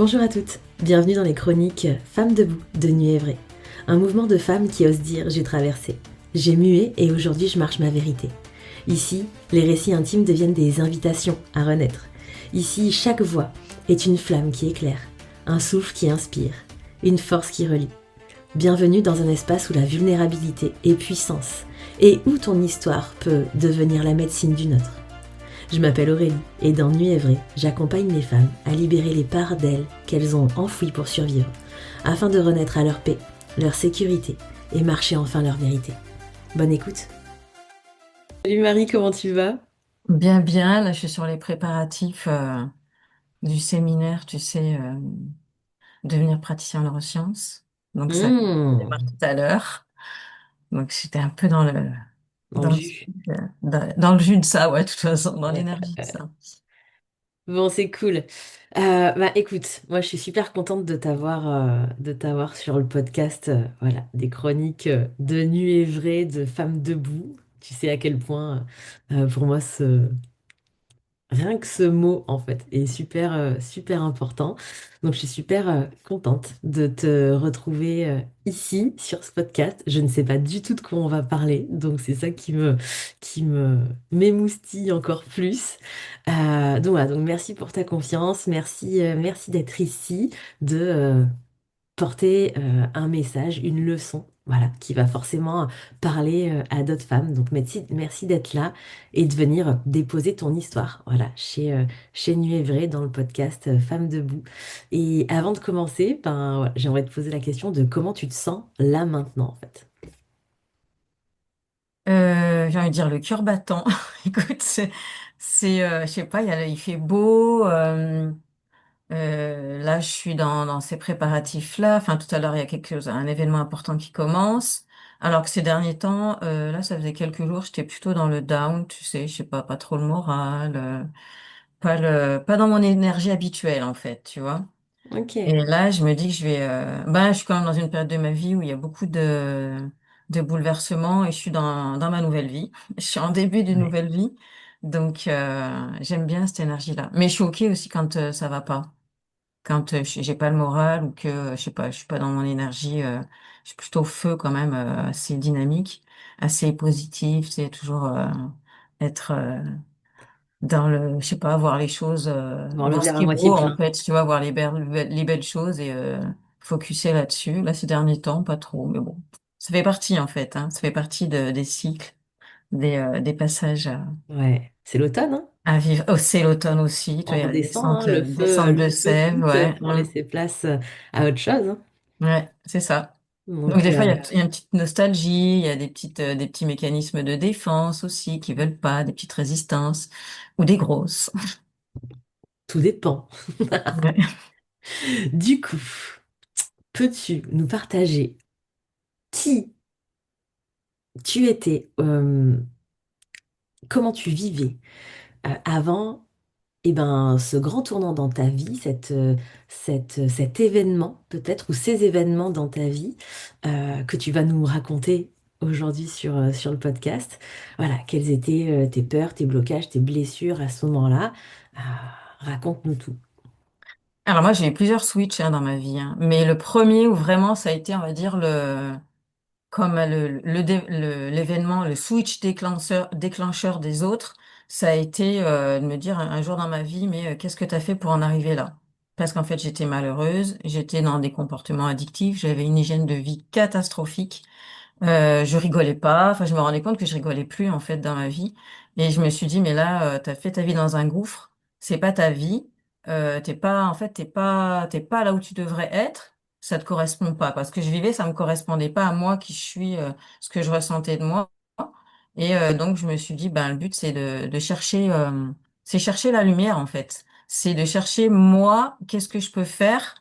Bonjour à toutes, bienvenue dans les chroniques Femmes debout de Nuit Évrée. Un mouvement de femmes qui osent dire j'ai traversé, j'ai mué et aujourd'hui je marche ma vérité. Ici, les récits intimes deviennent des invitations à renaître. Ici, chaque voix est une flamme qui éclaire, un souffle qui inspire, une force qui relie. Bienvenue dans un espace où la vulnérabilité est puissance et où ton histoire peut devenir la médecine d'une autre. Je m'appelle Aurélie et dans Nuit Évrée, j'accompagne les femmes à libérer les parts d'elles qu'elles ont enfouies pour survivre, afin de renaître à leur paix, leur sécurité et marcher enfin leur vérité. Bonne écoute. Salut Marie, comment tu vas? Bien, bien. Là, je suis sur les préparatifs du séminaire, tu sais, devenir praticien en neurosciences. Donc, ça démarre Mmh, tout à l'heure. Donc, j'étais un peu dans le dans le, jus. dans le jus de ça, ouais, de toute façon, dans Ouais. l'énergie de ça. Bon, c'est cool. Bah écoute, moi je suis super contente de t'avoir sur le podcast, voilà, des chroniques de Nuit Évrée, de Femmes debout. Tu sais à quel point pour moi rien que ce mot, en fait, est super, super important. Donc, je suis super contente de te retrouver ici, sur ce podcast. Je ne sais pas du tout de quoi on va parler, donc c'est ça qui me m'émoustille encore plus. Donc, voilà, donc merci pour ta confiance, merci d'être ici, de porter un message, une leçon, voilà, qui va forcément parler à d'autres femmes. Donc merci d'être là et de venir déposer ton histoire, voilà, chez Nuit Évrée dans le podcast Femmes debout. Et avant de commencer, ben, voilà, j'aimerais te poser la question de comment tu te sens là maintenant, en fait. J'ai envie de dire le cœur battant. Écoute, je sais pas, il fait beau. Là, je suis dans ces préparatifs-là. Enfin, tout à l'heure, il y a un événement important qui commence. Alors que ces derniers temps, là, ça faisait quelques jours, j'étais plutôt dans le down, tu sais, je sais pas trop le moral, pas dans mon énergie habituelle, en fait, tu vois. Et Ok. là, je me dis que je suis quand même dans une période de ma vie où il y a beaucoup de bouleversements et je suis dans ma nouvelle vie. Je suis en début d'une Ouais. nouvelle vie. Donc, j'aime bien cette énergie-là. Mais je suis OK aussi quand ça va pas, quand j'ai pas le moral ou que je sais pas, je suis pas dans mon énergie, je suis plutôt feu quand même, assez dynamique, assez positif, c'est toujours être dans je sais pas, voir les choses Voir le dans ce verre à qui est moitié beau en plein. fait, tu vois, voir les belles choses et focuser là-dessus. Là, ces derniers temps, pas trop, mais bon, ça fait partie en fait, hein, ça fait partie des cycles, des passages Ouais. C'est l'automne, hein? à vivre. Oh, c'est l'automne aussi, tu On vois, il y a la redescend, hein, descente le de feu sève, quitte ouais. pour laisser place à autre chose, hein. Ouais, c'est ça. Donc Donc, des fois, il y a une petite nostalgie, il y a des petits mécanismes de défense aussi qui veulent pas, des petites résistances ou des grosses. tout dépend. Ouais. Du coup, peux-tu nous partager qui tu étais, comment tu vivais avant ce grand tournant dans ta vie, cet événement peut-être, ou ces événements dans ta vie que tu vas nous raconter aujourd'hui sur le podcast. Voilà, quelles étaient tes peurs, tes blocages, tes blessures à ce moment-là. Raconte-nous tout. Alors moi, j'ai eu plusieurs switches hein, dans ma vie, hein. Mais le premier où vraiment ça a été, on va dire, comme l'événement, le switch déclencheur des autres, ça a été de me dire un jour dans ma vie, mais qu'est-ce que tu as fait pour en arriver là? Parce qu'en fait, j'étais malheureuse, j'étais dans des comportements addictifs, j'avais une hygiène de vie catastrophique. Je rigolais pas, enfin je me rendais compte que je rigolais plus en fait dans ma vie et je me suis dit mais là t'as fait ta vie dans un gouffre, c'est pas ta vie, t'es pas en fait t'es pas là où tu devrais être, ça te correspond pas parce que je vivais ça me correspondait pas à moi qui je suis, ce que je ressentais de moi et donc je me suis dit ben le but c'est de chercher c'est chercher la lumière en fait, c'est de chercher moi qu'est-ce que je peux faire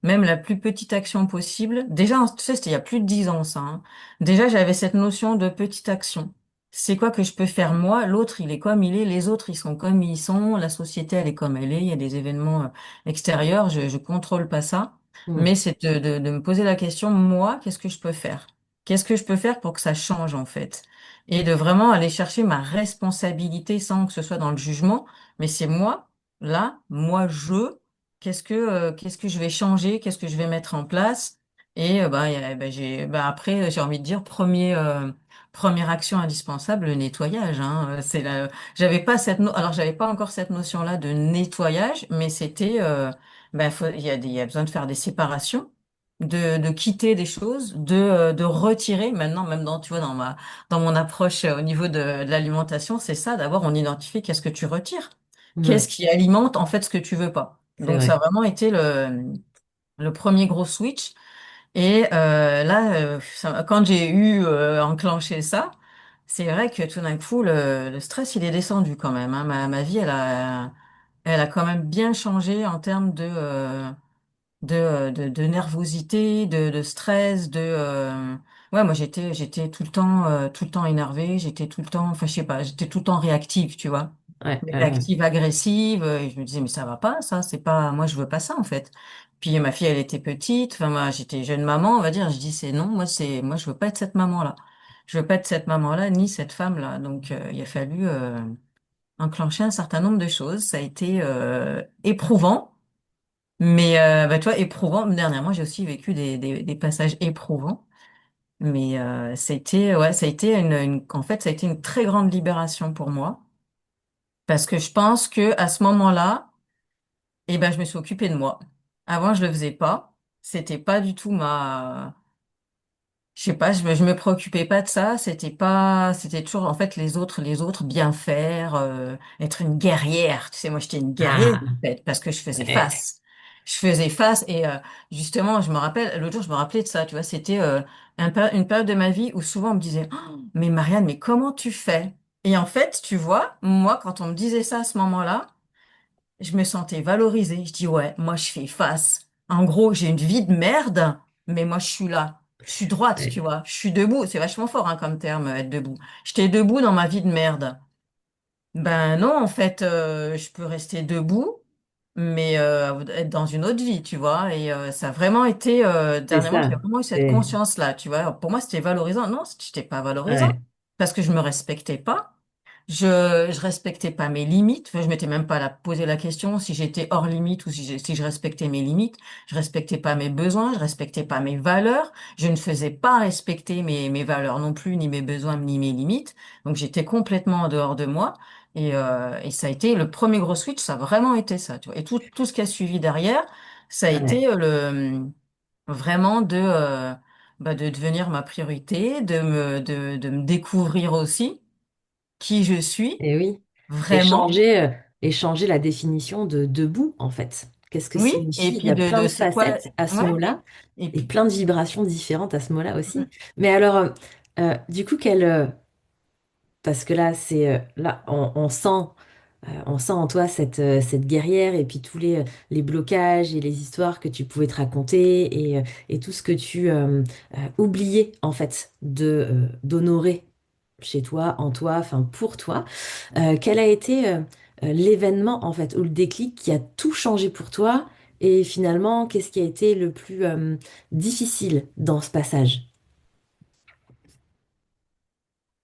même la plus petite action possible. Déjà, tu sais, c'était il y a plus de 10 ans, ça, hein. Déjà, j'avais cette notion de petite action. C'est quoi que je peux faire moi? L'autre, il est comme il est, les autres, ils sont comme ils sont, la société, elle est comme elle est, il y a des événements extérieurs, je contrôle pas ça. Hmm. Mais c'est de me poser la question, moi, qu'est-ce que je peux faire? Qu'est-ce que je peux faire pour que ça change, en fait? Et de vraiment aller chercher ma responsabilité sans que ce soit dans le jugement, mais c'est moi, là, moi, qu'est-ce que je vais changer, qu'est-ce que je vais mettre en place. Et après, j'ai envie de dire, première action indispensable, le nettoyage. Hein. J'avais pas alors j'avais pas encore cette notion-là de nettoyage, mais c'était, il y a besoin de faire des séparations, de quitter des choses, de retirer. Maintenant, même tu vois, dans mon approche au niveau de l'alimentation, c'est ça. D'abord, on identifie qu'est-ce que tu retires. Qu'est-ce Ouais, qui alimente en fait ce que tu veux pas? c'est Donc ça a vrai. vraiment été le premier gros switch. Et quand j'ai eu enclenché ça, c'est vrai que tout d'un coup, le stress, il est descendu quand même. Hein. Ma vie, elle a quand même bien changé en termes de nervosité, de stress, ouais, moi j'étais tout le temps énervée, j'étais tout le temps, enfin je sais pas, j'étais tout le temps réactive, tu vois. Ouais, ouais, ouais. Réactive, agressive, et je me disais mais ça va pas, ça, c'est pas, moi je veux pas ça en fait. Puis ma fille elle était petite, enfin moi j'étais jeune maman, on va dire, je dis c'est non, moi je veux pas être cette maman-là. Je veux pas être cette maman-là ni cette femme-là. Donc il a fallu enclencher un certain nombre de choses. Ça a été éprouvant. Mais tu vois, éprouvant. Dernièrement, j'ai aussi vécu des passages éprouvants. Mais ça a été en fait, ça a été une très grande libération pour moi parce que je pense que à ce moment-là, eh ben, je me suis occupée de moi. Avant, je le faisais pas. C'était pas du tout je sais pas, je me préoccupais pas de ça. C'était toujours, en fait, les autres bien faire, être une guerrière. Tu sais, moi, j'étais une guerrière, en Ah, fait, parce que je faisais ouais, face. Je faisais face et, justement, je me rappelle, l'autre jour, je me rappelais de ça, tu vois, c'était, une période de ma vie où souvent on me disait, oh, mais Marianne, mais comment tu fais? Et en fait, tu vois, moi, quand on me disait ça à ce moment-là, je me sentais valorisée. Je dis, ouais, moi, je fais face. En gros, j'ai une vie de merde, mais moi, je suis là. Je suis droite, tu ouais, vois. Je suis debout. C'est vachement fort, hein, comme terme, être debout. J'étais debout dans ma vie de merde. Ben non, en fait, je peux rester debout, mais être dans une autre vie, tu vois. Et ça a vraiment été, c'est dernièrement, j'ai ça. vraiment eu cette C'est, conscience-là, tu vois. Alors, pour moi, c'était valorisant. Non, c'était pas valorisant, ouais, parce que je me respectais pas. Je respectais pas mes limites. Enfin, je m'étais même pas posé la question si j'étais hors limite ou si je respectais mes limites. Je respectais pas mes besoins, je respectais pas mes valeurs. Je ne faisais pas respecter mes valeurs non plus, ni mes besoins, ni mes limites. Donc j'étais complètement en dehors de moi. Et ça a été le premier gros switch, ça a vraiment été ça, tu vois. Et tout ce qui a suivi derrière, ça a ouais. été vraiment de devenir ma priorité, de me découvrir aussi qui je suis Et oui. Et vraiment. et changer la définition de debout, en fait. Qu'est-ce que Oui, et signifie? Il y puis a plein de c'est quoi? facettes à ce Ouais, mot-là et et puis, plein de vibrations différentes à ce mot-là aussi. mm. Mais alors, du coup, parce que là, on sent en toi cette guerrière et puis tous les blocages et les histoires que tu pouvais te raconter et tout ce que tu oubliais en fait d'honorer chez toi, en toi, enfin pour toi. Quel a été l'événement en fait ou le déclic qui a tout changé pour toi et finalement qu'est-ce qui a été le plus difficile dans ce passage?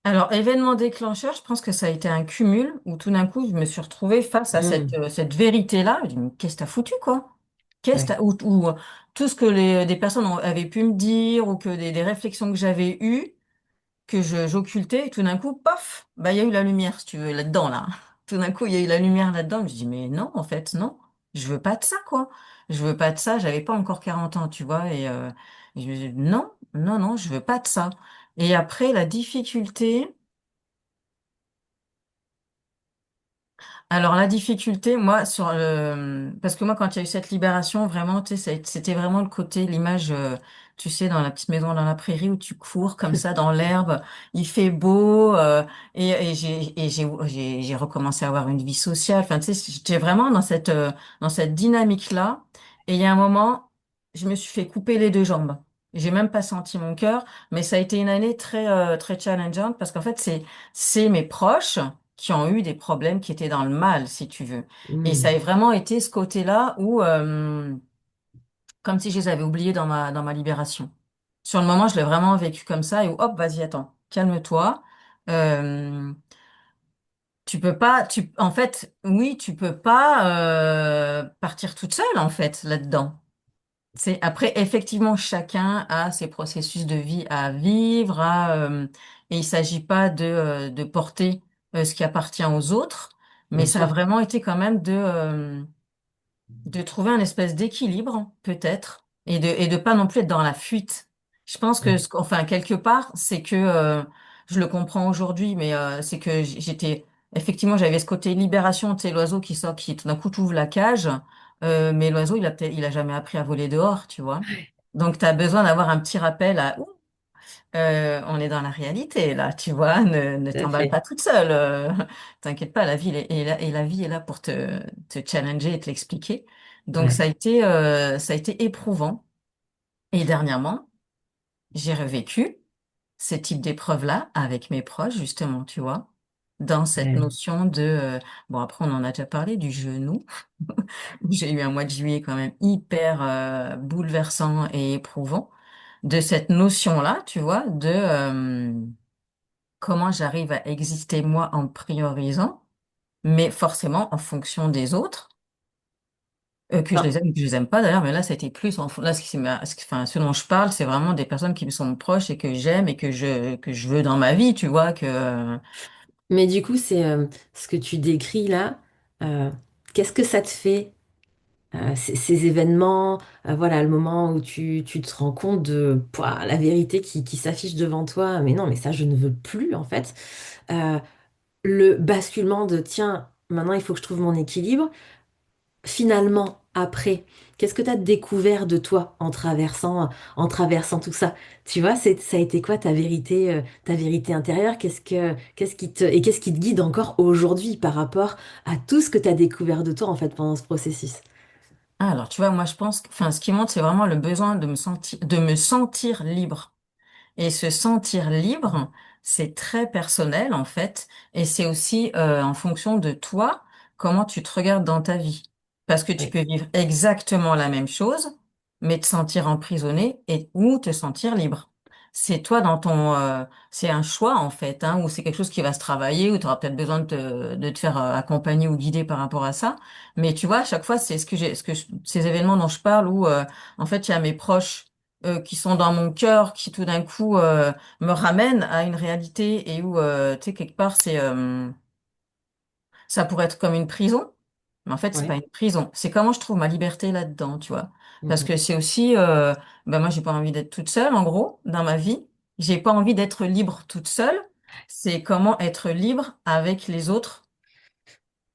Alors, événement déclencheur, je pense que ça a été un cumul où tout d'un coup, je me suis retrouvée face à Hmm, cette vérité-là. Je dis, mais qu'est-ce que t'as foutu, quoi? Qu'est-ce que ouais. tout ce que des personnes avaient pu me dire ou que des réflexions que j'avais eues, j'occultais, et tout d'un coup, paf, bah, il y a eu la lumière, si tu veux, là-dedans, là. Tout d'un coup, il y a eu la lumière là-dedans. Je dis, mais non, en fait, non. Je veux pas de ça, quoi. Je veux pas de ça. J'avais pas encore 40 ans, tu vois, et je me dis, non, non, non, je veux pas de ça. Et après, la difficulté. Alors la difficulté, moi, parce que moi, quand il y a eu cette libération, vraiment, tu sais, c'était vraiment le côté, l'image, tu sais, dans la petite maison dans la prairie où tu cours comme ça dans l'herbe, il fait beau, j'ai recommencé à avoir une vie sociale. Enfin, tu sais, j'étais vraiment dans cette dynamique-là. Et il y a un moment, je me suis fait couper les deux jambes. J'ai même pas senti mon cœur, mais ça a été une année très challengeante parce qu'en fait, c'est mes proches qui ont eu des problèmes qui étaient dans le mal, si tu veux. Et ça Hmm, a vraiment été ce côté-là où, comme si je les avais oubliés dans ma libération. Sur le moment, je l'ai vraiment vécu comme ça et où, hop, vas-y, attends, calme-toi. Euh, tu peux pas, en fait, oui, tu peux pas partir toute seule, en fait, là-dedans. C'est, après, effectivement, chacun a ses processus de vie à vivre, et il s'agit pas de porter ce qui appartient aux autres, mais Bien ça a sûr. vraiment été quand même de trouver un espèce d'équilibre, peut-être, et de pas non plus être dans la fuite. Je pense que, Ouais. enfin, quelque part, c'est que, je le comprends aujourd'hui, mais c'est que j'étais, effectivement, j'avais ce côté libération, tu sais, l'oiseau qui sort, qui tout d'un coup t'ouvre la cage, mais l'oiseau, il a jamais appris à voler dehors, tu vois. Donc, tu as besoin d'avoir un petit rappel à, ouh, on est dans la réalité, là, tu vois, ne Tout à t'emballe fait. pas toute seule. T'inquiète pas, la vie est là, et la vie est là pour te challenger et te l'expliquer. Donc, Ouais. ça a été éprouvant. Et dernièrement, j'ai revécu ce type d'épreuve-là avec mes proches, justement, tu vois, dans cette Ouais. notion bon, après, on en a déjà parlé, du genou. J'ai eu un mois de juillet quand même hyper bouleversant et éprouvant. De cette notion-là, tu vois, comment j'arrive à exister moi en priorisant, mais forcément en fonction des autres, que je Non. les aime ou que je les aime pas d'ailleurs, mais là c'était plus là enfin, ce dont je parle, c'est vraiment des personnes qui me sont proches et que j'aime et que je veux dans ma vie, tu vois, Mais du coup, c'est ce que tu décris là. euh, Qu'est-ce que ça te fait, ces événements, voilà, le moment où tu te rends compte de pouah, la vérité qui s'affiche devant toi. Mais non, mais ça, je ne veux plus, en fait. Euh, le basculement de, tiens, maintenant, il faut que je trouve mon équilibre. Finalement, après, qu'est-ce que tu as découvert de toi en traversant tout ça? Tu vois, ça a été quoi ta vérité intérieure? Qu'est-ce qui te guide encore aujourd'hui par rapport à tout ce que tu as découvert de toi, en fait, pendant ce processus? Ah, alors tu vois, moi je pense enfin, ce qui monte, c'est vraiment le besoin de me sentir libre. Et se sentir libre, c'est très personnel en fait, et c'est aussi en fonction de toi, comment tu te regardes dans ta vie. Parce que tu Oui, peux vivre exactement la même chose, mais te sentir emprisonné ou te sentir libre. C'est toi c'est un choix en fait, hein, ou c'est quelque chose qui va se travailler, ou tu auras peut-être besoin de te faire accompagner ou guider par rapport à ça. Mais tu vois, à chaque fois, c'est ces événements dont je parle où en fait il y a mes proches qui sont dans mon cœur, qui tout d'un coup me ramènent à une réalité et où, tu sais, quelque part, ça pourrait être comme une prison, mais en fait, c'est pas ouais. une prison. C'est comment je trouve ma liberté là-dedans, tu vois. Mm, Parce mm. que c'est aussi, ben moi, j'ai pas envie d'être toute seule, en gros, dans ma vie. J'ai pas envie d'être libre toute seule. C'est comment être libre avec les autres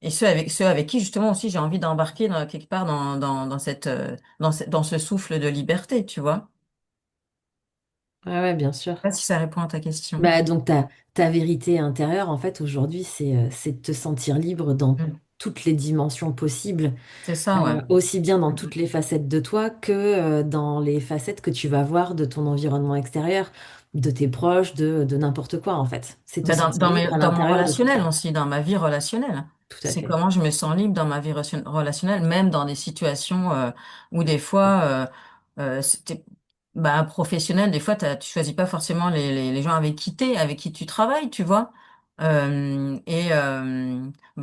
et ceux avec qui, justement, aussi, j'ai envie d'embarquer quelque part dans ce souffle de liberté, tu vois. Ouais, ouais, bien Je sûr. sais pas si ça répond à ta question. Bah, donc ta vérité intérieure, en fait, aujourd'hui, c'est de te sentir libre dans Mm. toutes les dimensions possibles, C'est ça, ouais. aussi bien dans toutes Mhm. les facettes de toi que dans les facettes que tu vas voir de ton environnement extérieur, de tes proches, de n'importe quoi, en fait. C'est te Ben, sentir libre à dans mon l'intérieur de tout relationnel ça. aussi, dans ma vie relationnelle. Tout à C'est fait. comment je me sens libre dans ma vie relationnelle, même dans des situations où des fois, c'était ben, professionnel, des fois, tu choisis pas forcément les gens avec qui tu travailles, tu vois. Ben,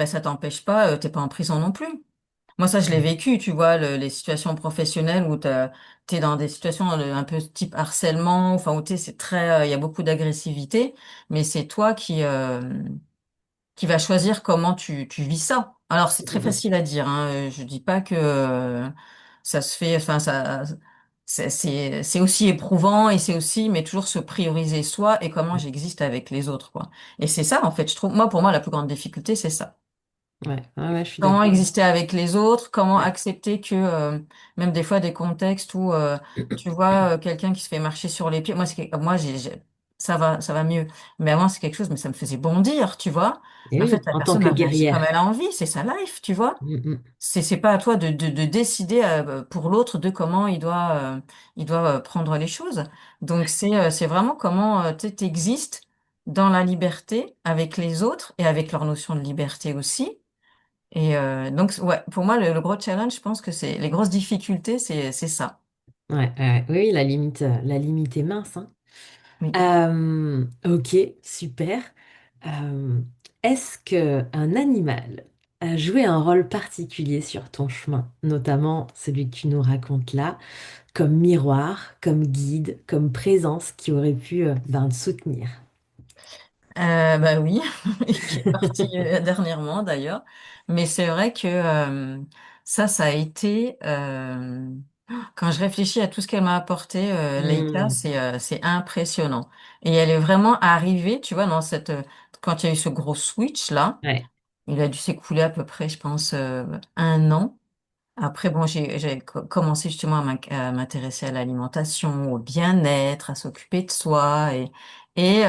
ça t'empêche pas, t'es pas en prison non plus. Moi, ça, je l'ai vécu, tu vois, les situations professionnelles où t'es dans des situations un peu type harcèlement, enfin, où c'est très, il y a beaucoup d'agressivité, mais c'est toi qui va choisir comment tu vis ça. Alors, c'est très Mhm. facile à dire, hein. Je dis pas que ça se fait, enfin, c'est aussi éprouvant et c'est aussi, mais toujours se prioriser soi et comment j'existe avec les autres, quoi. Et c'est ça, en fait, je trouve, moi, pour moi, la plus grande difficulté, c'est ça. Ouais, ouais, ouais, je suis Comment d'accord. exister avec les autres, comment Ouais. accepter que même des fois des contextes où tu vois quelqu'un qui se fait marcher sur les pieds. Moi, moi ça va mieux. Mais avant, c'est quelque chose, mais ça me faisait bondir, tu vois. Et Mais en fait, oui, la en tant personne que a réagi guerrière. comme elle a envie, c'est sa life, tu vois. Mhm. C'est pas à toi de décider pour l'autre de comment il doit prendre les choses. Donc c'est vraiment comment tu existes dans la liberté avec les autres et avec leur notion de liberté aussi. Et donc, ouais, pour moi, le gros challenge, je pense que c'est les grosses difficultés, c'est ça. Ouais, ouais, oui, la limite est mince, hein. Oui. Ok, super. Euh, Est-ce que un animal a joué un rôle particulier sur ton chemin, notamment celui que tu nous racontes là, comme miroir, comme guide, comme présence qui aurait pu ben, te soutenir? Bah oui, qui est parti dernièrement d'ailleurs. Mais c'est vrai que ça a été, quand je réfléchis à tout ce qu'elle m'a apporté, Leica, Hmm, c'est impressionnant. Et elle est vraiment arrivée, tu vois, quand il y a eu ce gros switch là, ouais. il a dû s'écouler à peu près, je pense, 1 an. Après, bon, j'ai commencé justement à m'intéresser à l'alimentation, au bien-être, à s'occuper de soi et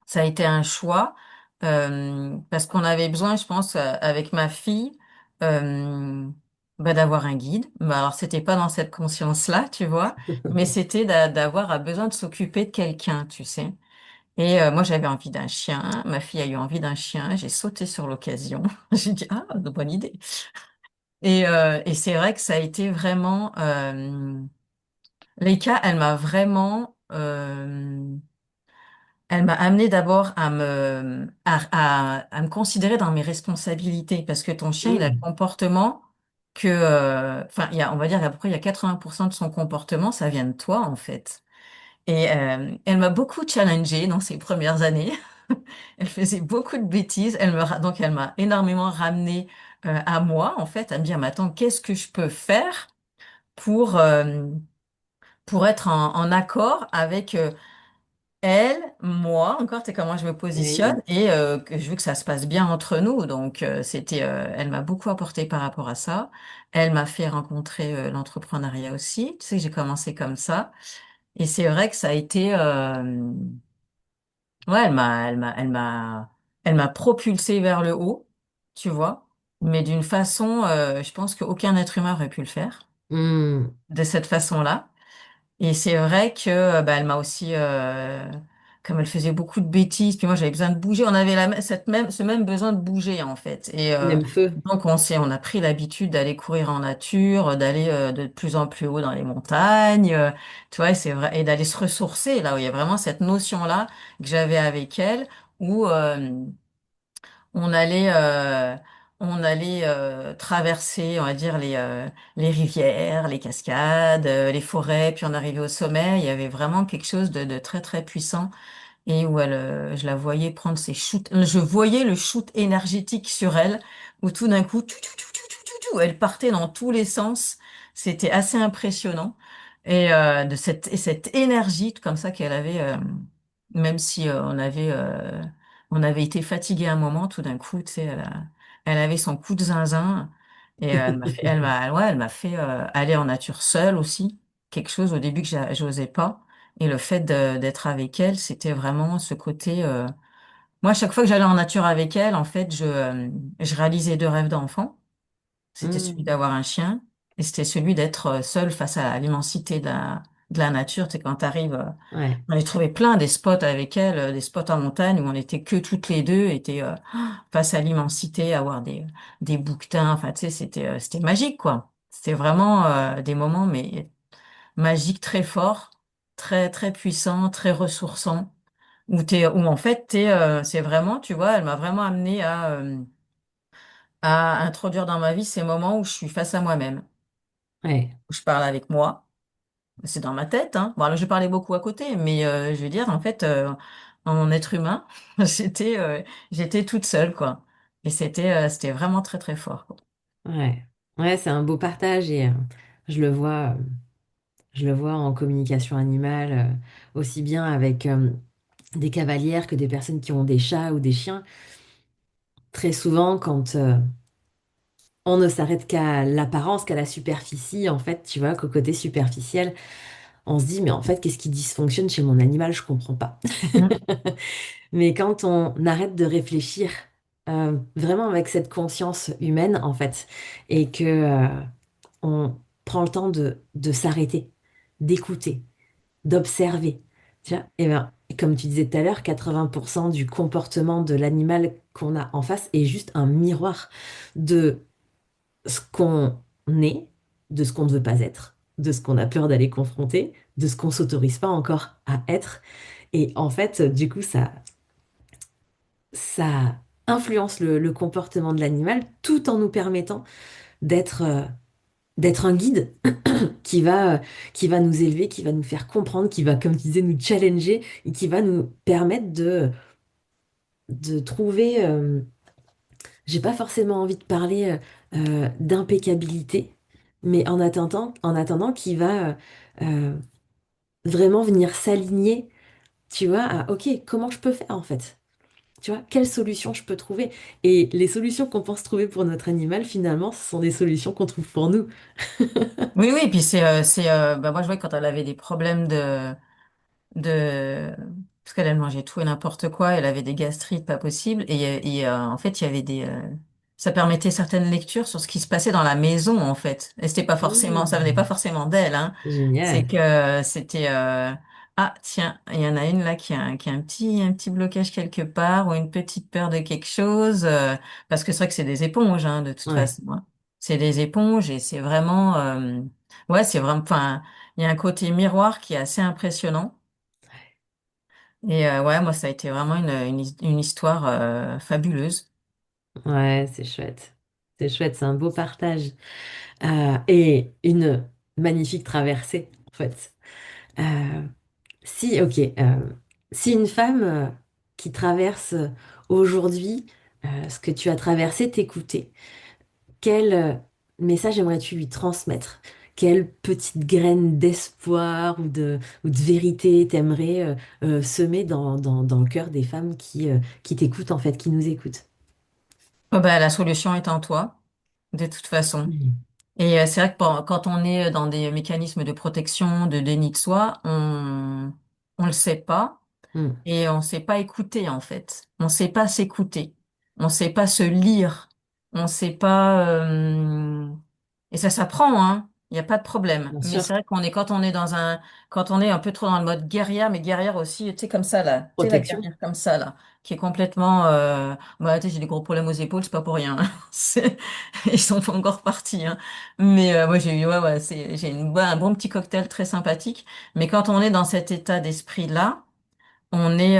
ça a été un choix parce qu'on avait besoin, je pense, avec ma fille, euh, bah, d'avoir un guide. Bah, alors, c'était pas dans cette conscience-là, tu vois, mais c'était d'avoir besoin de s'occuper de quelqu'un, tu sais. Et moi, j'avais envie d'un chien. Ma fille a eu envie d'un chien. J'ai sauté sur l'occasion. J'ai dit, ah, de bonne idée. Et c'est vrai que ça a été vraiment... Leica, elle m'a amené d'abord à me considérer dans mes responsabilités parce que ton chien, il a le Hmm, comportement enfin, on va dire qu'à peu près il y a 80% de son comportement, ça vient de toi en fait. Et elle m'a beaucoup challengée dans ses premières années. Elle faisait beaucoup de bêtises. Donc elle m'a énormément ramené à moi en fait, à me dire, mais attends, qu'est-ce que je peux faire pour, euh, pour être en accord avec elle, moi, encore, c'est comment je me oui. positionne et que je veux que ça se passe bien entre nous. Donc, elle m'a beaucoup apporté par rapport à ça. Elle m'a fait rencontrer l'entrepreneuriat aussi. Tu sais, j'ai commencé comme ça. Et c'est vrai que ça a été, ouais, elle m'a propulsé vers le haut, tu vois, mais d'une façon, je pense qu'aucun être humain aurait pu le faire Hmm, de cette façon-là. Et c'est vrai que bah, elle m'a aussi, comme elle faisait beaucoup de bêtises, puis moi j'avais besoin de bouger, on avait ce même besoin de bouger en fait. Et même feu. donc on a pris l'habitude d'aller courir en nature, d'aller de plus en plus haut dans les montagnes, tu vois, et c'est vrai, et d'aller se ressourcer là où il y a vraiment cette notion-là que j'avais avec elle, où on allait, euh, on allait traverser, on va dire, les rivières, les cascades, les forêts, puis on arrivait au sommet. Il y avait vraiment quelque chose de très, très puissant et où je la voyais prendre ses shoots. Je voyais le shoot énergétique sur elle, où tout d'un coup, elle partait dans tous les sens. C'était assez impressionnant. Et cette énergie comme ça qu'elle avait, même si on avait été fatigué un moment, tout d'un coup, tu sais, elle avait son coup de zinzin. Et elle m'a fait aller en nature seule aussi. Quelque chose au début que j'osais pas. Et le fait d'être avec elle, c'était vraiment ce côté. Moi, à chaque fois que j'allais en nature avec elle, en fait, je réalisais 2 rêves d'enfant. C'était celui Hmm, d'avoir un chien et c'était celui d'être seul face à l'immensité de la nature. Tu sais, quand t'arrives, ouais. on a trouvé plein des spots avec elle, des spots en montagne où on était que toutes les deux, étaient face à l'immensité, à voir des bouquetins. Enfin, tu sais, c'était magique, quoi. C'était vraiment des moments, mais magiques, très forts, très, très puissants, très ressourçants. Où en fait, c'est vraiment, tu vois, elle m'a vraiment amené à introduire dans ma vie ces moments où je suis face à moi-même, Ouais. où je parle avec moi. C'est dans ma tête, hein. Bon, alors, je parlais beaucoup à côté, mais je veux dire, en fait, en être humain, j'étais j'étais toute seule, quoi. Et c'était vraiment très, très fort, quoi. Ouais, ouais, c'est un beau partage et je le vois, je le vois en communication animale, aussi bien avec des cavalières que des personnes qui ont des chats ou des chiens. Très souvent, quand on ne s'arrête qu'à l'apparence, qu'à la superficie, en fait, tu vois, qu'au côté superficiel, on se dit, mais en fait, qu'est-ce qui dysfonctionne chez mon animal? Je comprends pas. Mm. Mais quand on arrête de réfléchir vraiment avec cette conscience humaine, en fait, et que on prend le temps de s'arrêter, d'écouter, d'observer. Tu vois, et ben, comme tu disais tout à l'heure, 80% du comportement de l'animal qu'on a en face est juste un miroir de ce qu'on est, de ce qu'on ne veut pas être, de ce qu'on a peur d'aller confronter, de ce qu'on s'autorise pas encore à être. Et en fait, du coup, ça influence le comportement de l'animal tout en nous permettant d'être d'être un guide qui va nous élever, qui va nous faire comprendre, qui va, comme tu disais, nous challenger et qui va nous permettre de trouver, j'ai pas forcément envie de parler d'impeccabilité, mais en attendant qui va vraiment venir s'aligner, tu vois, à OK, comment je peux faire en fait? Tu vois, quelle solution je peux trouver? Et les solutions qu'on pense trouver pour notre animal, finalement, ce sont des solutions qu'on trouve pour nous. Oui, oui, puis bah moi je vois que quand elle avait des problèmes de, parce qu'elle mangeait tout et n'importe quoi, elle avait des gastrites pas possibles, en fait il y avait ça permettait certaines lectures sur ce qui se passait dans la maison en fait, et c'était pas forcément, ça venait pas Mmh, forcément d'elle, hein, c'est génial. que c'était, ah tiens, il y en a une là qui a un petit blocage quelque part ou une petite peur de quelque chose, parce que c'est vrai que c'est des éponges, hein, de toute Ouais, façon, hein. C'est des éponges et c'est vraiment, ouais, c'est vraiment, enfin, il y a un côté miroir qui est assez impressionnant. Et ouais, moi, ça a été vraiment une histoire fabuleuse. ouais, c'est chouette. C'est chouette, c'est un beau partage. Et une magnifique traversée, en fait. Euh, Si, ok, si une femme qui traverse aujourd'hui ce que tu as traversé t'écoutait, quel message aimerais-tu lui transmettre? Quelle petite graine d'espoir ou de vérité t'aimerais semer dans le cœur des femmes qui t'écoutent, en fait, qui nous écoutent? Oh, bah, la solution est en toi, de toute façon. Mhm. Et c'est vrai que quand on est dans des mécanismes de protection, de déni de soi, on le sait pas. Mhm. Et on sait pas écouter en fait. On sait pas s'écouter. On sait pas se lire. On sait pas. Et ça s'apprend, hein. Il n'y a pas de problème. Bien Mais sûr, c'est vrai quand on est quand on est un peu trop dans le mode guerrière, mais guerrière aussi, tu sais comme ça là, tu sais la protection, guerrière comme ça là, qui est complètement. Bah, tu sais, j'ai des gros problèmes aux épaules, c'est pas pour rien, hein. Ils sont pas encore partis, hein. Mais moi j'ai eu, ouais, ouais, j'ai un bon petit cocktail très sympathique. Mais quand on est dans cet état d'esprit là on est,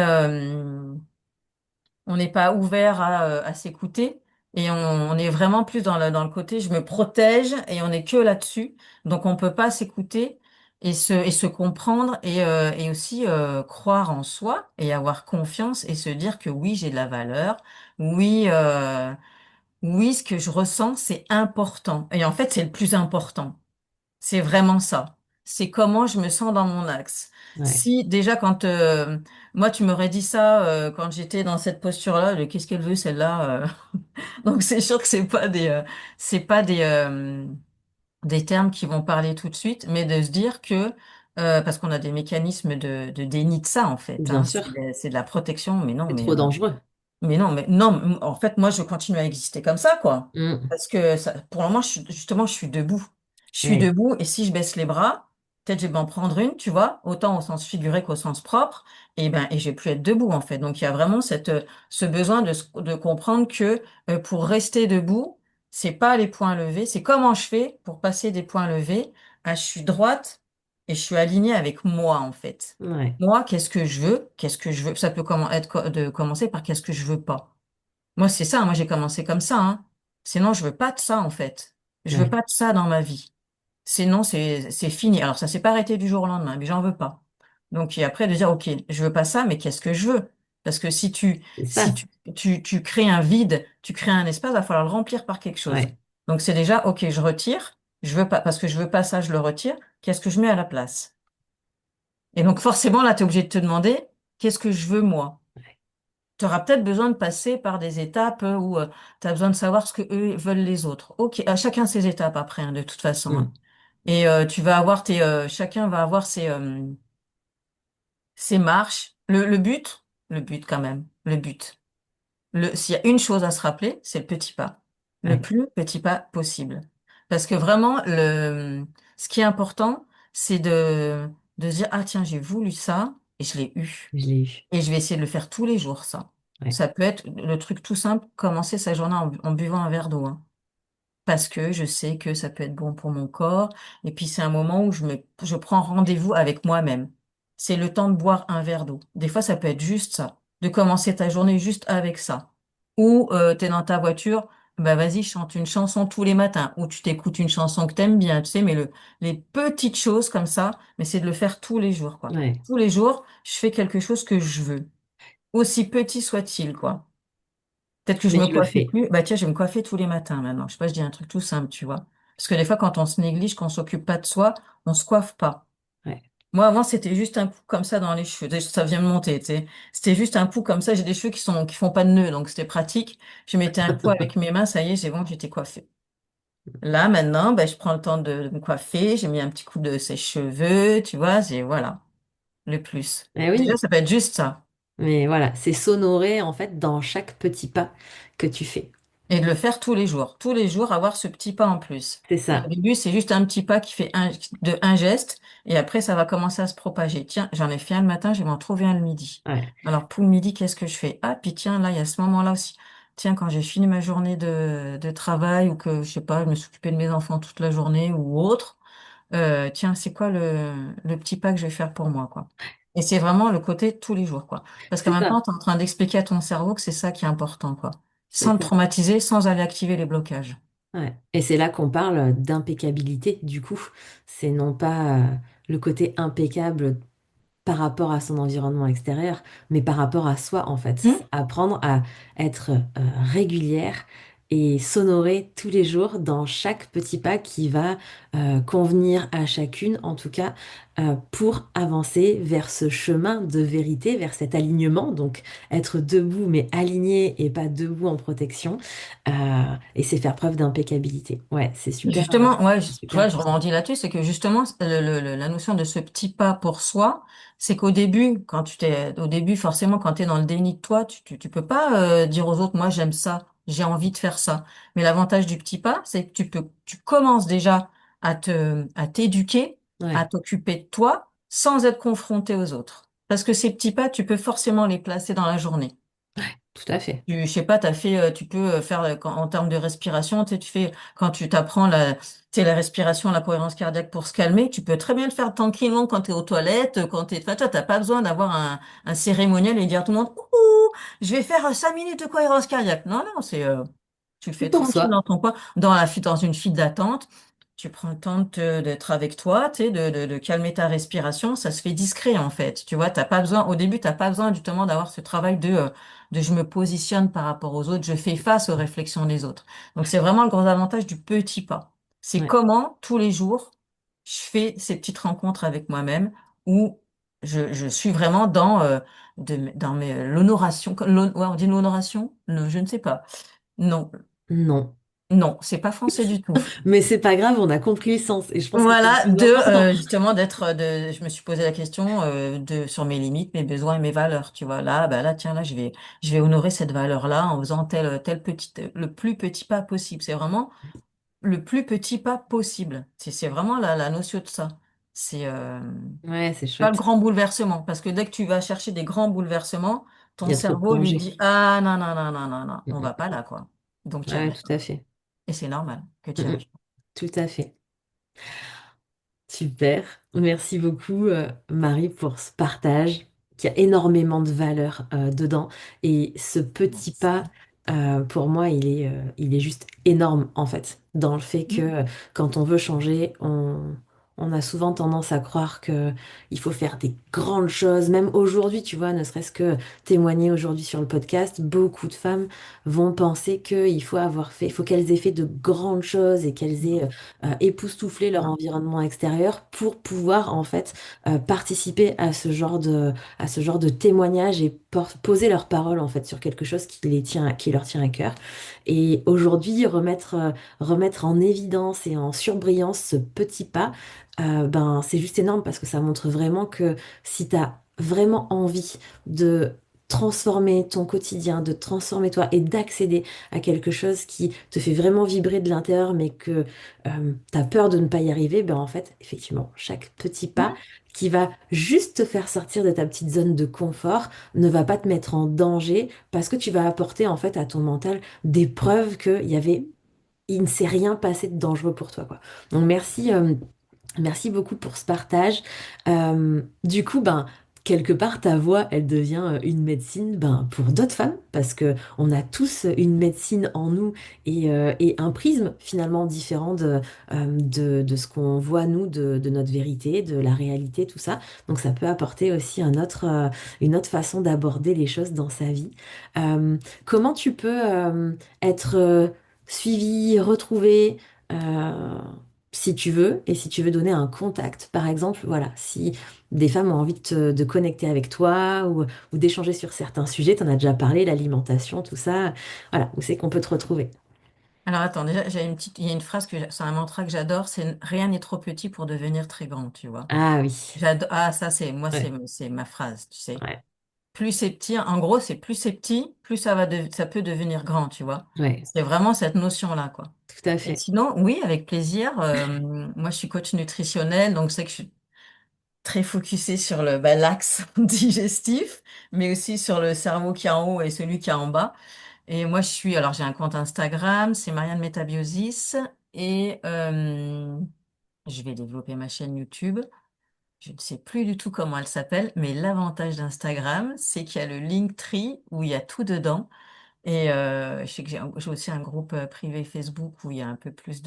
on n'est pas ouvert à s'écouter et on est vraiment plus dans le côté je me protège et on est que là-dessus. Donc on peut pas s'écouter et se comprendre et aussi croire en soi et avoir confiance et se dire que oui, j'ai de la valeur. Oui, oui, ce que je ressens, c'est important. Et en fait, c'est le plus important. C'est vraiment ça. C'est comment je me sens dans mon axe. ouais, Si déjà quand moi tu m'aurais dit ça quand j'étais dans cette posture-là, de qu'est-ce qu'elle veut celle-là donc c'est sûr que c'est pas des termes qui vont parler tout de suite, mais de se dire que parce qu'on a des mécanismes de déni de ça en fait, bien hein, sûr, c'est de la protection, mais non, c'est trop dangereux. mais non, en fait, moi, je continue à exister comme ça, quoi. Mhm. Parce que ça, pour le moment, justement, je suis debout. Je suis Ouais, debout et si je baisse les bras, peut-être je vais m'en prendre une, tu vois, autant au sens figuré qu'au sens propre, et je vais plus être debout, en fait. Donc, il y a vraiment ce besoin de comprendre que pour rester debout, c'est pas les poings levés, c'est comment je fais pour passer des poings levés à je suis droite et je suis alignée avec moi, en fait. ouais, Moi, qu'est-ce que je veux? Qu'est-ce que je veux? Ça peut être de commencer par qu'est-ce que je veux pas. Moi, c'est ça. Moi, j'ai commencé comme ça, hein. Sinon, je veux pas de ça, en fait. Je veux ouais, pas de ça dans ma vie. Sinon, c'est fini. Alors, ça s'est pas arrêté du jour au lendemain, mais j'en veux pas. Donc, et après, de dire, OK, je veux pas ça, mais qu'est-ce que je veux? Parce que c'est si ça. tu crées un vide, tu crées un espace, il va falloir le remplir par quelque chose. Ouais, Donc, c'est déjà, OK, je retire. Je veux pas, parce que je veux pas ça, je le retire. Qu'est-ce que je mets à la place? Et donc, forcément, là, tu es obligé de te demander, qu'est-ce que je veux, moi? Tu auras peut-être besoin de passer par des étapes où tu as besoin de savoir ce que eux veulent les autres. Ok, à chacun ses étapes après, hein, de toute façon, hein. Mhm. Et tu vas avoir chacun va avoir ses marches. Le but quand même, le but. S'il y a une chose à se rappeler, c'est le petit pas. Le Ouais, plus petit pas possible. Parce que vraiment, ce qui est important, c'est de se dire, ah tiens, j'ai voulu ça et je l'ai eu. je l'ai eu. Et je vais essayer de le faire tous les jours, ça. Ouais. Ça peut être le truc tout simple, commencer sa journée en buvant un verre d'eau, hein. Parce que je sais que ça peut être bon pour mon corps. Et puis c'est un moment où je prends rendez-vous avec moi-même. C'est le temps de boire un verre d'eau. Des fois, ça peut être juste ça. de commencer ta journée juste avec ça. Ou tu es dans ta voiture, bah vas-y, chante une chanson tous les matins. Ou tu t'écoutes une chanson que t'aimes bien, tu sais, mais les petites choses comme ça, mais c'est de le faire tous les jours, quoi. Ouais. Tous les jours, je fais quelque chose que je veux. Aussi petit soit-il, quoi. Peut-être que je Mais me je le coiffais fais. plus. Bah tiens, je vais me coiffer tous les matins maintenant. Je sais pas, je dis un truc tout simple, tu vois. Parce que des fois, quand on se néglige, qu'on s'occupe pas de soi, on se coiffe pas. Ouais. Moi, avant, c'était juste un coup comme ça dans les cheveux. Ça vient de monter, tu sais. C'était juste un coup comme ça. J'ai des cheveux qui font pas de nœuds, donc c'était pratique. Je mettais un coup avec mes mains, ça y est, j'ai bon, j'étais coiffée. Là, maintenant, ben, je prends le temps de me coiffer. J'ai mis un petit coup de sèche-cheveux, tu vois. Voilà, le plus. Eh Déjà, oui. ça peut être juste ça. Mais voilà, c'est s'honorer en fait dans chaque petit pas que tu fais. Et de le faire tous les jours. Tous les jours, avoir ce petit pas en plus. C'est Et au ça. début, c'est juste un petit pas qui fait de un geste. Et après, ça va commencer à se propager. Tiens, j'en ai fait un le matin, je vais m'en trouver un le midi. Ouais. Alors, pour le midi, qu'est-ce que je fais? Ah, puis tiens, là, il y a ce moment-là aussi. Tiens, quand j'ai fini ma journée de travail ou que, je sais pas, je me suis occupée de mes enfants toute la journée ou autre, tiens, c'est quoi le petit pas que je vais faire pour moi, quoi. Et c'est vraiment le côté tous les jours, quoi. Parce qu'en C'est même temps, ça. tu es en train d'expliquer à ton cerveau que c'est ça qui est important, quoi. C'est Sans le ça. traumatiser, sans aller activer les blocages. Ouais. Et c'est là qu'on parle d'impeccabilité, du coup. C'est non pas le côté impeccable par rapport à son environnement extérieur, mais par rapport à soi, en fait. Hmm. C'est apprendre à être régulière et s'honorer tous les jours dans chaque petit pas qui va convenir à chacune, en tout cas, pour avancer vers ce chemin de vérité, vers cet alignement. Donc, être debout, mais aligné et pas debout en protection. Et c'est faire preuve d'impeccabilité. Ouais, Justement, ouais, c'est tu vois, super je puissant. rebondis là-dessus, c'est que justement, la notion de ce petit pas pour soi, c'est qu'au début, au début, forcément, quand tu es dans le déni de toi, tu peux pas dire aux autres, moi, j'aime ça, j'ai envie de faire ça. Mais l'avantage du petit pas, c'est que tu commences déjà à t'éduquer, à Ouais, t'occuper de toi, sans être confronté aux autres. Parce que ces petits pas, tu peux forcément les placer dans la journée. tout à fait. Je sais pas, tu peux faire en termes de respiration, tu sais, tu fais quand tu t'apprends tu sais, la respiration, la cohérence cardiaque pour se calmer, tu peux très bien le faire tranquillement quand tu es aux toilettes, enfin, toi, t'as pas besoin d'avoir un cérémonial et dire à tout le monde, ouh, je vais faire 5 minutes de cohérence cardiaque. Non, non, tu le C'est fais pour tranquille soi. dans ton coin, dans une file d'attente. Tu prends le temps d'être avec toi, tu sais, de calmer ta respiration. Ça se fait discret, en fait. Tu vois, t'as pas besoin, au début, t'as pas besoin, justement, d'avoir ce travail de je me positionne par rapport aux autres, je fais face aux réflexions des autres. Donc, c'est vraiment le gros avantage du petit pas. C'est Ouais. comment, tous les jours, je fais ces petites rencontres avec moi-même où je suis vraiment l'honoration. Ouais, on dit l'honoration? Je ne sais pas. Non, Non. non, c'est pas français du tout. Mais c'est pas grave, on a compris le sens et je pense que c'est le Voilà, plus important. justement je me suis posé la question sur mes limites, mes besoins et mes valeurs. Tu vois, là, bah là, tiens, là, je vais honorer cette valeur-là en faisant le plus petit pas possible. C'est vraiment le plus petit pas possible. C'est vraiment la notion de ça. C'est Ouais, c'est pas le chouette. grand bouleversement, parce que dès que tu vas chercher des grands bouleversements, Il ton y a trop de cerveau lui danger. dit, ah non, non, non, non, non, non, Mm, on va mm. pas là, quoi. Donc tu y Ouais, arrives tout pas. à fait. Et c'est normal que Mm, tu y mm. arrives pas. Tout à fait. Super. Merci beaucoup, Marie, pour ce partage qui a énormément de valeur dedans. Et ce petit pas, pour moi, il est juste énorme, en fait, dans le fait que quand on veut changer, on a souvent tendance à croire que il faut faire des grandes choses. Même aujourd'hui, tu vois, ne serait-ce que témoigner aujourd'hui sur le podcast, beaucoup de femmes vont penser il faut qu'elles aient fait de grandes choses et qu'elles aient époustoufler leur environnement extérieur pour pouvoir en fait participer à ce genre de témoignage et poser leur parole en fait sur quelque chose qui leur tient à cœur. Et aujourd'hui, remettre en évidence et en surbrillance ce petit pas, ben, c'est juste énorme parce que ça montre vraiment que si tu as vraiment envie de transformer ton quotidien, de transformer toi et d'accéder à quelque chose qui te fait vraiment vibrer de l'intérieur, mais que t'as peur de ne pas y arriver, ben en fait, effectivement, chaque petit pas qui va juste te faire sortir de ta petite zone de confort ne va pas te mettre en danger parce que tu vas apporter en fait à ton mental des preuves il ne s'est rien passé de dangereux pour toi, quoi. Donc merci beaucoup pour ce partage. Du coup, ben, quelque part, ta voix, elle devient une médecine ben, pour d'autres femmes, parce que on a tous une médecine en nous et un prisme finalement différent de ce qu'on voit, nous, de notre vérité, de la réalité, tout ça. Donc ça peut apporter aussi une autre façon d'aborder les choses dans sa vie. Comment tu peux être suivi, retrouvé si tu veux, et si tu veux donner un contact, par exemple, voilà, si des femmes ont envie de connecter avec toi ou d'échanger sur certains sujets. Tu en as déjà parlé, l'alimentation, tout ça. Voilà, où c'est qu'on peut te retrouver? Alors attends, déjà, il y a une phrase c'est un mantra que j'adore, c'est rien n'est trop petit pour devenir très grand, tu vois. Ah oui, Ça ouais, c'est ma phrase, tu sais. ouais, Plus c'est petit, en gros, c'est plus c'est petit, plus ça peut devenir grand, tu vois. ouais, C'est vraiment cette notion-là, quoi. tout à Et fait. sinon, oui, avec plaisir. Moi, je suis coach nutritionnel, donc c'est que je suis très focusée sur l'axe digestif, mais aussi sur le cerveau qui est en haut et celui qui est en bas. Et moi, alors j'ai un compte Instagram, c'est Marianne Métabiosis, et je vais développer ma chaîne YouTube. Je ne sais plus du tout comment elle s'appelle, mais l'avantage d'Instagram, c'est qu'il y a le Linktree où il y a tout dedans. Et je sais que j'ai aussi un groupe privé Facebook où il y a un peu plus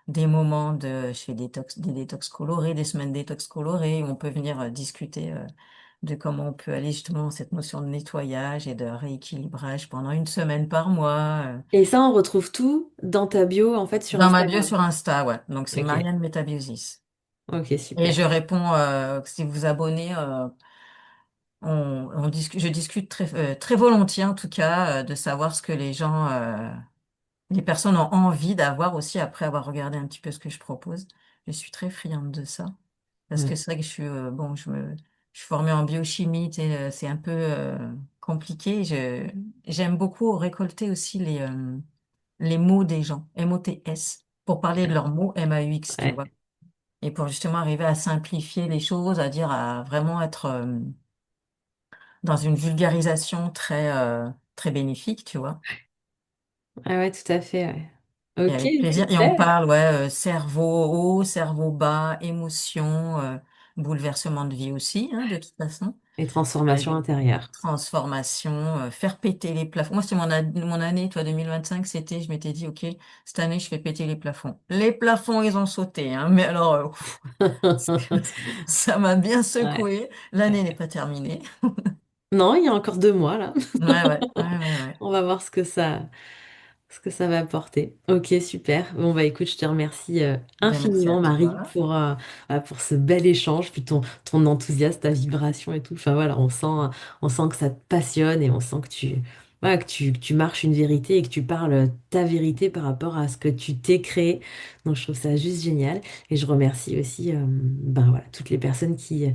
des moments je fais des détox colorés, des semaines détox colorées, où on peut venir discuter de comment on peut aller justement dans cette notion de nettoyage et de rééquilibrage pendant une semaine par mois. Et ça, on retrouve tout dans ta bio, en fait, sur Dans ma bio Instagram. sur Insta, ouais. Donc c'est Ok, Marianne Métabiosis. ok, Et super. je réponds, si vous vous abonnez, je discute très volontiers en tout cas de savoir ce que les personnes ont envie d'avoir aussi après avoir regardé un petit peu ce que je propose. Je suis très friande de ça. Parce que Ouais. c'est vrai que je suis formée en biochimie, tu sais, c'est un peu compliqué. J'aime beaucoup récolter aussi les mots des gens, MOTS, pour parler de leurs mots MAUX, tu vois. Ouais. Et pour justement arriver à simplifier les choses, à vraiment être dans une vulgarisation très bénéfique, tu vois. Ah ouais, tout à fait, ouais. Et Ok, avec plaisir. Et on super. parle, cerveau haut, cerveau bas, émotion, bouleversement de vie aussi, hein, de toute façon. Et transformation Et intérieure. transformation, faire péter les plafonds. Moi, c'est mon année, toi, 2025, je m'étais dit, OK, cette année, je fais péter les plafonds. Les plafonds, ils ont sauté, hein, mais alors, ça m'a bien Ouais. secoué. L'année n'est pas terminée. Non, il y a encore 2 mois là. Ouais. On va voir ce que ça va apporter. Ok, super. Bon, bah écoute, je te remercie Ben, merci à infiniment, Marie, toi. pour ce bel échange, puis ton enthousiasme, ta vibration et tout. Enfin voilà, on sent que ça te passionne et on sent que voilà, que tu marches une vérité et que tu parles ta vérité par rapport à ce que tu t'es créé. Donc je trouve ça juste génial. Et je remercie aussi ben voilà, toutes les personnes qui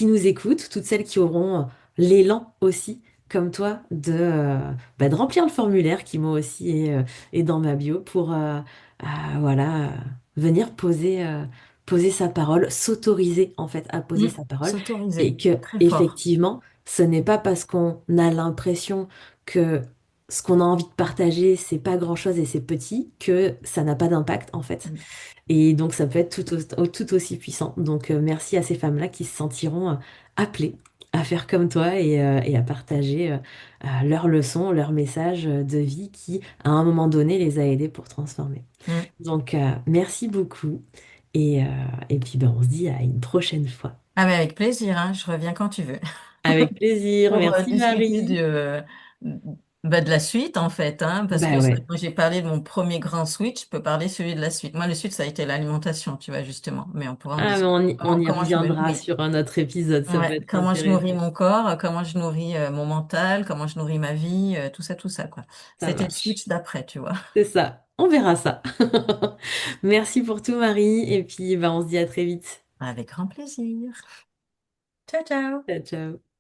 nous écoutent, toutes celles qui auront l'élan aussi comme toi de remplir le formulaire qui moi aussi est dans ma bio pour voilà, venir poser sa parole, s'autoriser en fait à poser sa parole et S'autoriser, que très fort. effectivement ce n'est pas parce qu'on a l'impression que ce qu'on a envie de partager c'est pas grand-chose et c'est petit que ça n'a pas d'impact en fait. Mm, Et donc, ça peut être tout aussi puissant. Donc, merci à ces femmes-là qui se sentiront appelées à faire comme toi et à partager leurs leçons, leurs messages de vie qui, à un moment donné, les a aidées pour transformer. mm. Donc, merci beaucoup. Et, euh, et puis, ben, on se dit à une prochaine fois. Ah, mais avec plaisir, hein, je reviens quand tu veux. Avec plaisir. Pour Merci, discuter Marie. de la suite, en fait, hein, parce que Bah c'est vrai ouais. que moi, j'ai parlé de mon premier grand switch, je peux parler celui de la suite. Moi, le switch, ça a été l'alimentation, tu vois, justement. Mais on pourra en Ah, mais discuter. on y Comment je me reviendra nourris. sur un autre épisode. Ça peut Ouais, être comment je nourris intéressant. mon corps, comment je nourris mon mental, comment je nourris ma vie, tout ça, quoi. Ça C'était le marche. switch d'après, tu vois. C'est ça. On verra ça. Merci pour tout, Marie. Et puis, bah, on se dit à très vite. Avec grand plaisir. Ciao, ciao. Ciao, ciao.